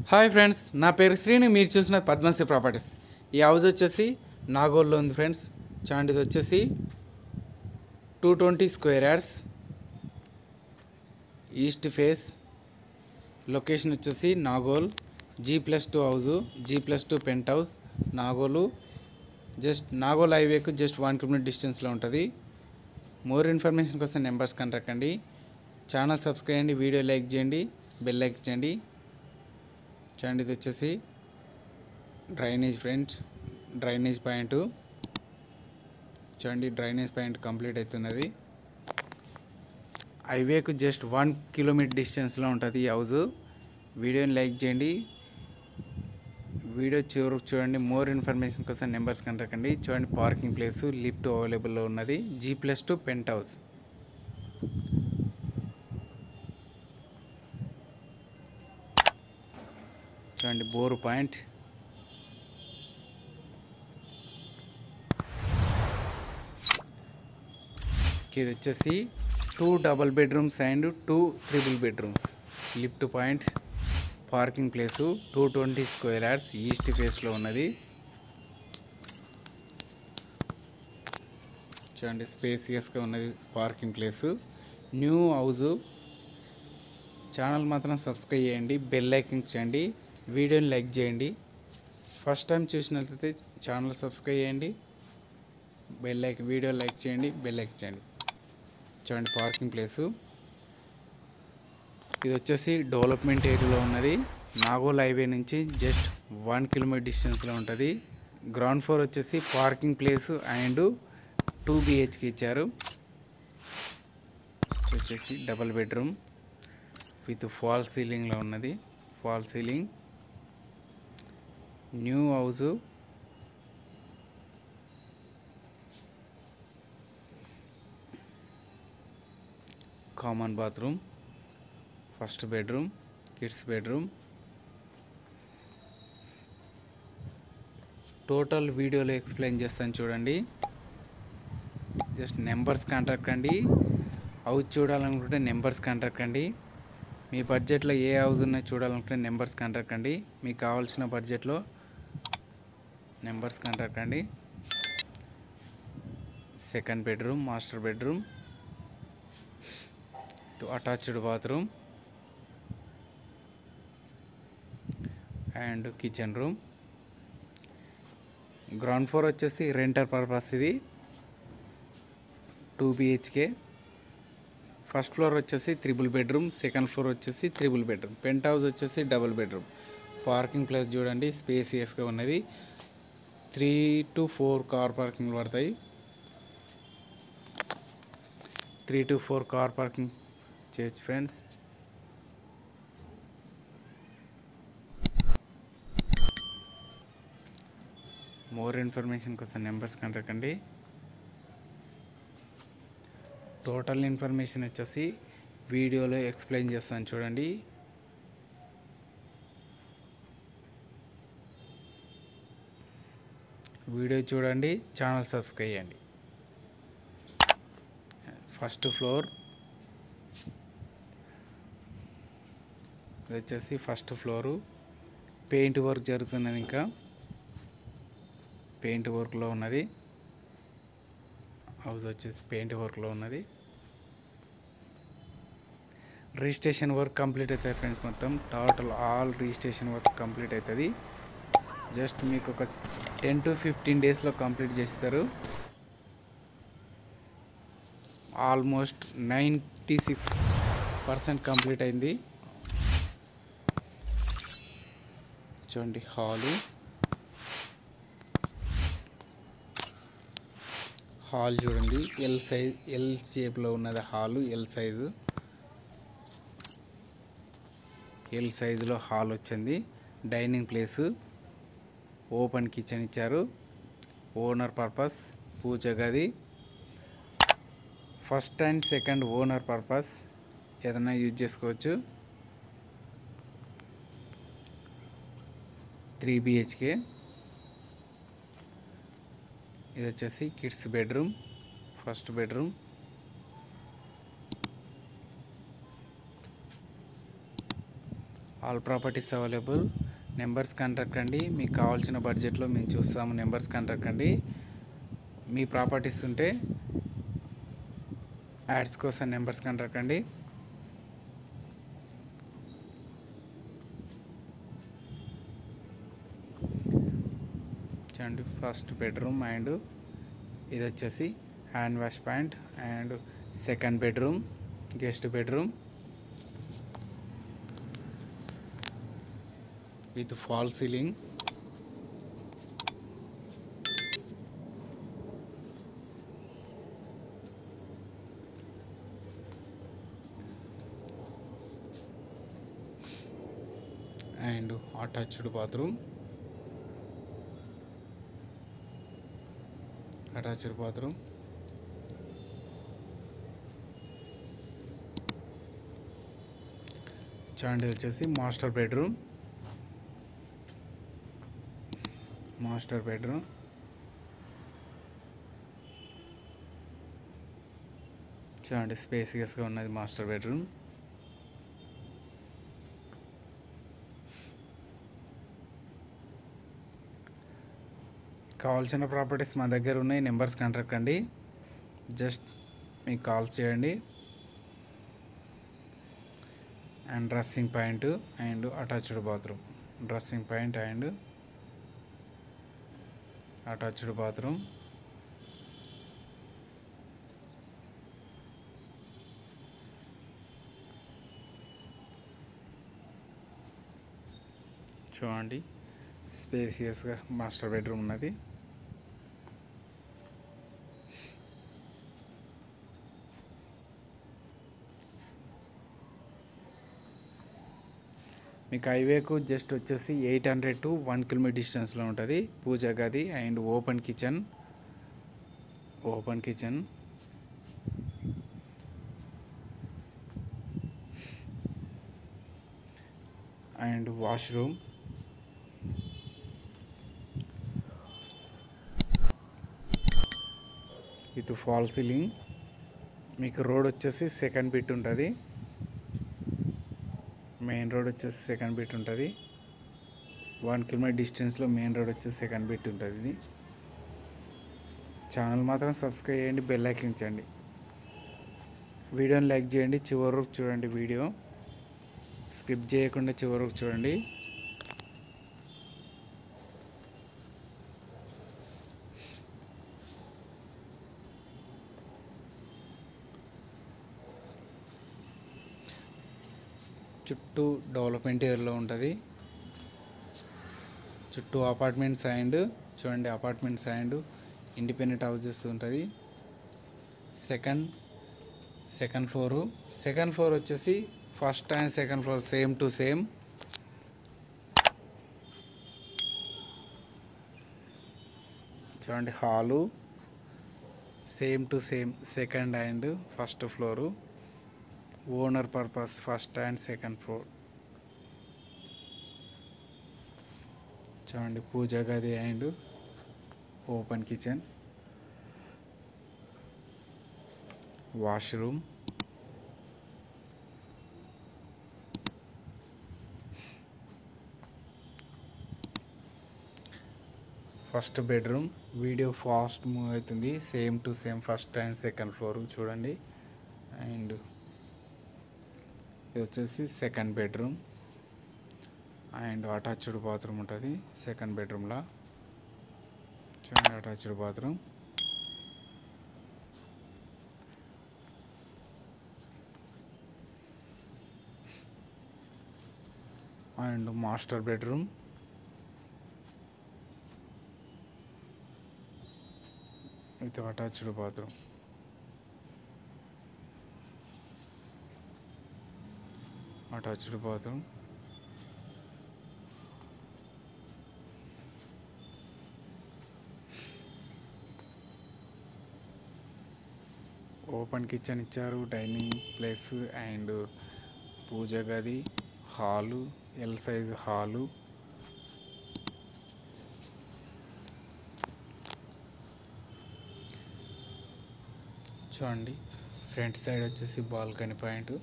Hi friends, నా పేరు శ్రీని. మీరు చూసిన పద్మశ్రీ ప్రాపర్టీస్. ఈ హౌస్ వచ్చేసి నాగోల్లో ఉంది ఫ్రెండ్స్. చూడండి, ఇది వచ్చేసి 220 square yards, east face. Location వచ్చేసి Nagole. G+2 house, G+2 penthouse, Nagole. Nagole హైవేకు జస్ట్ 1 కిలోమీటర్ డిస్టెన్స్లో ఉంటుంది. మోర్ ఇన్ఫర్మేషన్ కోసం నెంబర్స్ కాంటాక్ట్ కండి. ఛానల్ సబ్స్క్రైబ్ చేయండి, వీడియో లైక్ చేయండి, బెల్ లైక్ చేయండి. చూడండి, ఇది వచ్చేసి డ్రైనేజ్ ఫ్రెండ్స్, డ్రైనేజ్ పాయింట్. చూడండి, డ్రైనేజ్ పాయింట్ కంప్లీట్ అవుతున్నది. హైవేకు జస్ట్ 1 కిలోమీటర్ డిస్టెన్స్లో ఉంటుంది ఈ హౌస్. వీడియోని లైక్ చేయండి, వీడియో చివరికి చూడండి. మోర్ ఇన్ఫర్మేషన్ కోసం నెంబర్స్ కంటాకండి. చూడండి, పార్కింగ్ ప్లేస్, లిఫ్ట్ అవైలబుల్లో ఉన్నది. G+2 penthouse. చూడండి, బోర్ పాయింట్. ఇది వచ్చేసి 2 double bedrooms and 2 triple bedrooms. Lift point, parking place, 220 square yards, east ఫేస్లో ఉన్నది. చూడండి, స్పేసియస్గా ఉన్నది parking place. New house. Channel మాత్రం సబ్స్క్రైబ్ చేయండి, బెల్ ఐకాన్ చేయండి, వీడియోని లైక్ చేయండి. ఫస్ట్ టైం చూసినట్లయితే ఛానల్ సబ్స్క్రైబ్ చేయండి, వీడియో లైక్ చేయండి, బెల్ ఐకాన్ చేయండి. చూడండి, పార్కింగ్ ప్లేసు. ఇది వచ్చేసి డెవలప్మెంట్ ఏరియాలో ఉన్నది. నాగోల్ హైవే నుంచి జస్ట్ 1 కిలోమీటర్ డిస్టెన్స్లో ఉంటుంది. గ్రౌండ్ ఫ్లోర్ వచ్చేసి పార్కింగ్ ప్లేసు అండ్ 2 BHK ఇచ్చారు. వచ్చేసి డబల్ బెడ్రూమ్ విత్ ఫాల్ సీలింగ్లో ఉన్నది. Fall ceiling. New house. Common bathroom, first bedroom, kids bedroom. Total వీడియోలో ఎక్స్ప్లెయిన్ చేస్తాను చూడండి. జస్ట్ నెంబర్స్ కాంటాక్ట్ కండి. హౌస్ చూడాలనుకుంటే నెంబర్స్ కాంటాక్ట్ కండి. మీ బడ్జెట్లో ఏ హౌస్ ఉన్నాయి చూడాలనుకుంటే నెంబర్స్ కాంటాక్ట్ కండి. మీకు కావాల్సిన బడ్జెట్లో నెంబర్స్ కాంటాక్ట్ కండి. Second bedroom, master bedroom, attached bathroom and kitchen room. Ground floor వచ్చేసి రెంటర్ పర్పస్. ఇది 2 BHK. ఫస్ట్ ఫ్లోర్ వచ్చేసి త్రిబుల్ బెడ్రూమ్, సెకండ్ ఫ్లోర్ వచ్చేసి త్రిబుల్ బెడ్రూమ్. పెంట్ హౌస్ వచ్చేసి డబుల్ బెడ్రూమ్. పార్కింగ్ ప్లేస్ చూడండి, స్పేసియస్గా ఉన్నది. 3 to 4 కార్ పార్కింగ్ పడతాయి. 3 to 4 car parking చేయొచ్చు ఫ్రెండ్స్. మోర్ ఇన్ఫర్మేషన్ కోసం నెంబర్స్ కాంటాక్ట్ అండి. టోటల్ ఇన్ఫర్మేషన్ వచ్చేసి వీడియోలో ఎక్స్ప్లెయిన్ చేస్తాను చూడండి. వీడియో చూడండి, ఛానల్ సబ్స్క్రైబ్ చేయండి. First floor. ఇది వచ్చేసి ఫస్ట్ ఫ్లోరు. పెయింట్ వర్క్ జరుగుతున్నది, ఇంకా పెయింట్ వర్క్లో ఉన్నది. హౌస్ వచ్చేసి పెయింట్ వర్క్లో ఉన్నది. రిజిస్ట్రేషన్ వర్క్ కంప్లీట్ అవుతుంది ఫ్రెండ్స్. మొత్తం total all registration work complete అవుతుంది. జస్ట్ మీకు ఒక 10 to 15 డేస్లో కంప్లీట్ చేస్తారు. ఆల్మోస్ట్ 96% కంప్లీట్ అయింది. చూడండి, హాల్ చూడండి. ఎల్ షేప్లో ఉన్నది హాలు. ఎల్ సైజులో హాల్ వచ్చింది. డైనింగ్ ప్లేసు, ఓపెన్ కిచెన్ ఇచ్చారు. ఓనర్ పర్పస్, పూజ గది. First and second owner purpose ఏదైనా యూజ్ చేసుకోవచ్చు. 3 BHK. ఇది వచ్చేసి kids bedroom, first bedroom. All properties available. Numbers contact అండి. మీకు కావాల్సిన బడ్జెట్లో మేము చూస్తాము. నెంబర్స్ కాంటాక్ట్ అండి. మీ ప్రాపర్టీస్ ఉంటే యాడ్స్ కోసం నెంబర్స్ కాంటాక్ట్ అండి. చూడండి, ఫస్ట్ బెడ్రూమ్ అండ్ ఇది వచ్చేసి hand wash point and second bedroom, guest bedroom with fall ceiling. And attached bathroom. చూడండి, వచ్చేసి మాస్టర్ బెడ్రూమ్. చూడండి, స్పేసియస్గా ఉన్నది మాస్టర్ బెడ్రూమ్. కావాల్సిన ప్రాపర్టీస్ మా దగ్గర ఉన్నాయి. నెంబర్స్ కాంటాక్ట్ అండి. జస్ట్ మీకు కాల్ చేయండి. And dressing point and attached bathroom. చూడండి, స్పేసియస్గా మాస్టర్ బెడ్రూమ్ ఉన్నది. మీకు హైవేకు జస్ట్ వచ్చేసి 800 to 1 కిలోమీటర్ డిస్టెన్స్లో ఉంటుంది. పూజా గది and open kitchen and washroom with fall ceiling. మీకు రోడ్ వచ్చేసి సెకండ్ బిట్ ఉంటుంది. మెయిన్ రోడ్ వచ్చేసి సెకండ్ బిట్ ఉంటుంది. 1 కిలోమీటర్ డిస్టెన్స్లో మెయిన్ రోడ్ వచ్చేసి సెకండ్ బిట్ ఉంటుంది. ఇది ఛానల్ మాత్రం సబ్స్క్రైబ్ చేయండి, బెల్ ఐకాన్. వీడియోని లైక్ చేయండి, చివరి వరకు చూడండి. వీడియో స్కిప్ చేయకుండా చివరి వరకు చూడండి. చుట్టూ డెవలప్మెంట్ ఏరియాలో ఉంటుంది. చుట్టూ అపార్ట్మెంట్స్ అండ్ చూడండి, అపార్ట్మెంట్స్ అండ్ ఇండిపెండెంట్ హౌసెస్ ఉంటుంది. సెకండ్ ఫ్లోర్ వచ్చేసి first and second floor same to same. చూడండి, hall same to same second and first floor. Owner purpose first and second floor. చూడండి, పూజా గది and open kitchen, washroom. First bedroom. Video fast move అవుతుంది. Same to same first and second floor చూడండి. And ఇది వచ్చేసి second bedroom and attached bathroom ఉంటుంది second బెడ్రూమ్లో. చూడండి, attached bathroom. And master bedroom with attached bathroom. Open kitchen ఇచ్చారు, dining place and పూజ గది, hall, L size hall. చూడండి, front side వచ్చేసి బాల్కనీ పాయింట్.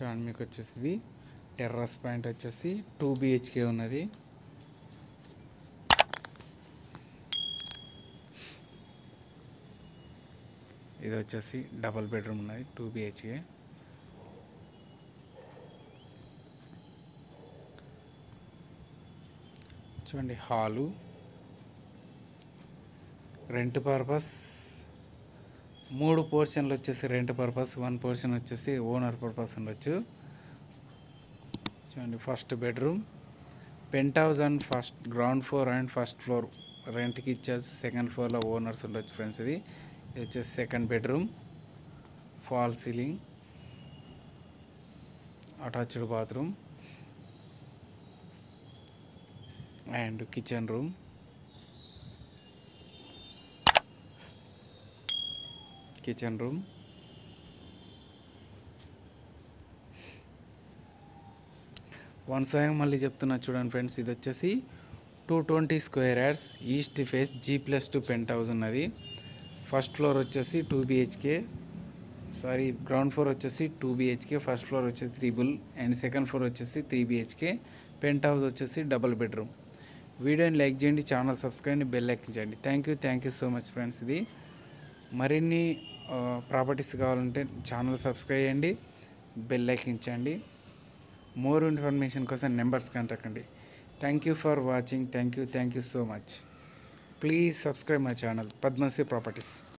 చూడండి, మీకు వచ్చేసి ఇది టెర్రస్ పాయింట్ వచ్చేసి 2 BHK ఉన్నది. ఇది వచ్చేసి డబుల్ బెడ్రూమ్ ఉన్నది 2 BHK. చూడండి, హాలు, రెంట్ పర్పస్ 3 పోర్షన్లు వచ్చేసి రెంట్ పర్పస్, 1 పోర్షన్ వచ్చేసి ఓనర్ పర్పస్ ఉండొచ్చు. చూడండి, first bedroom, penthouse and first ground floor and first floor రెంట్కి ఇచ్చేసి సెకండ్ ఫ్లోర్లో ఓనర్స్ ఉండొచ్చు ఫ్రెండ్స్. ఇది వచ్చేసి second bedroom, fall ceiling, attached bathroom and kitchen room. Once again మళ్ళీ చెప్తున్నా చూడండి ఫ్రెండ్స్, ఇది వచ్చేసి 220 square yards east face G+2 penthouse ఉన్నది. ఫస్ట్ ఫ్లోర్ వచ్చేసి 2 BHK, గ్రౌండ్ ఫ్లోర్ వచ్చేసి 2 BHK, ఫస్ట్ ఫ్లోర్ వచ్చేసి 3 అండ్ సెకండ్ ఫ్లోర్ వచ్చేసి 3 BHK. పెంట్ హౌస్ వచ్చేసి డబుల్ బెడ్రూమ్. వీడియోని లైక్ చేయండి, ఛానల్ సబ్స్క్రైబ్, బెల్ ఎక్కించండి. Thank you so much friends. ఇది మరిన్ని ప్రాపర్టీస్ కావాలంటే ఛానల్ సబ్స్క్రైబ్ చేయండి, బెల్ ఎక్కించండి. మోర్ ఇన్ఫర్మేషన్ కోసం నెంబర్స్ కాంటాక్ట్ అండి. Thank you for watching. Thank you so much. Please subscribe my channel Padmasri properties.